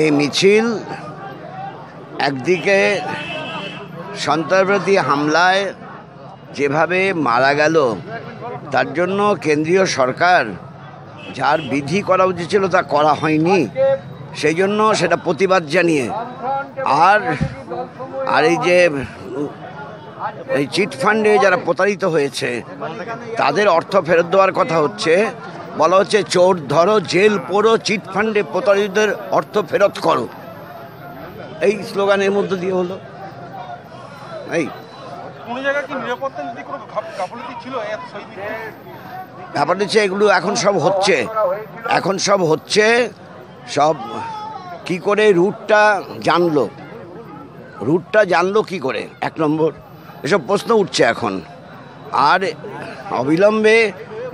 এই মিছিল একদিকে সন্ত্রাসবাদী হামলায় যেভাবে মারা গেল তার জন্য কেন্দ্রীয় সরকার যার বিধি করা উচিত ছিল তা করা হয়নি, সেই জন্য সেটা প্রতিবাদ জানিয়ে আর এই যে এই চিট ফান্ডে যারা প্রতারিত হয়েছে তাদের অর্থ ফেরত দেওয়ার কথা হচ্ছে। বলা হচ্ছে চোর ধরো, জেল পোড়ো, চিট ফান্ডে প্রতারিতদের অর্থ ফেরত করো, এই স্লোগানের মধ্য দিয়ে হলো। এই ব্যাপার হচ্ছে এগুলো এখন সব হচ্ছে সব কি করে রুটটা জানলো কি করে, এক নম্বর এসব প্রশ্ন উঠছে এখন। আর অবিলম্বে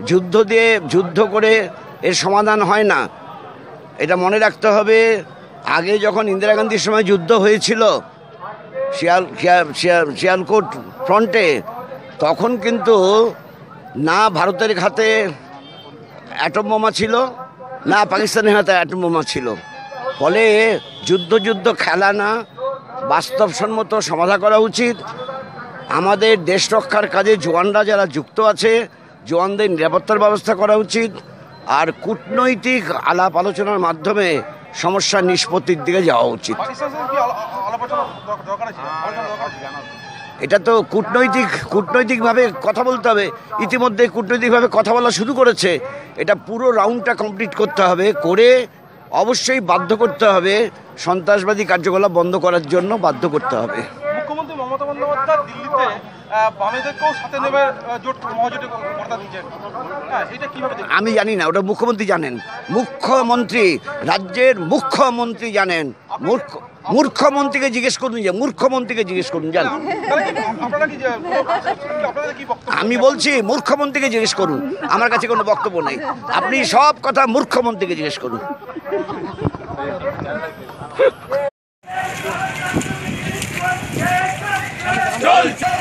যুদ্ধ করে এর সমাধান হয় না, এটা মনে রাখতে হবে। আগে যখন ইন্দিরা গান্ধীর সময় যুদ্ধ হয়েছিল শিয়ালকোট ফ্রন্টে, তখন কিন্তু না ভারতের হাতে অ্যাটম বোমা ছিল, না পাকিস্তানের হাতে অ্যাটম বোমা ছিল। ফলে যুদ্ধ খেলা না, বাস্তবসম্মত সমাধান করা উচিত। আমাদের দেশ রক্ষার কাজে জওয়ানরা যারা যুক্ত আছে, জওয়ানদের নিরাপত্তার ব্যবস্থা করা উচিত। আর কূটনৈতিক আলাপ আলোচনার মাধ্যমে সমস্যার নিষ্পত্তির দিকে যাওয়া উচিত। এটা তো কূটনৈতিকভাবে কথা বলতে হবে। ইতিমধ্যে কূটনৈতিকভাবে কথা বলা শুরু করেছে। এটা পুরো রাউন্ডটা কমপ্লিট করতে হবে, করে অবশ্যই বাধ্য করতে হবে, সন্ত্রাসবাদী কার্যকলাপ বন্ধ করার জন্য বাধ্য করতে হবে। মুখ্যমন্ত্রী মমতা বন্দ্যোপাধ্যায় দিল্লিতে বামেদেরকেও সাথে নেবে মহাজোটে কথা দিয়েছেন, এটা কিভাবে? আমি জানি না, ওটা মুখ্যমন্ত্রী জানেন। রাজ্যের মুখ্যমন্ত্রী জানেন। মূর্খমন্ত্রীকে জিজ্ঞেস করুন যান। আমি বলছি মূর্খমন্ত্রীকে জিজ্ঞেস করুন, আমার কাছে কোনো বক্তব্য নেই। আপনি সব কথা মূর্খমন্ত্রীকে জিজ্ঞেস করুন। চলছে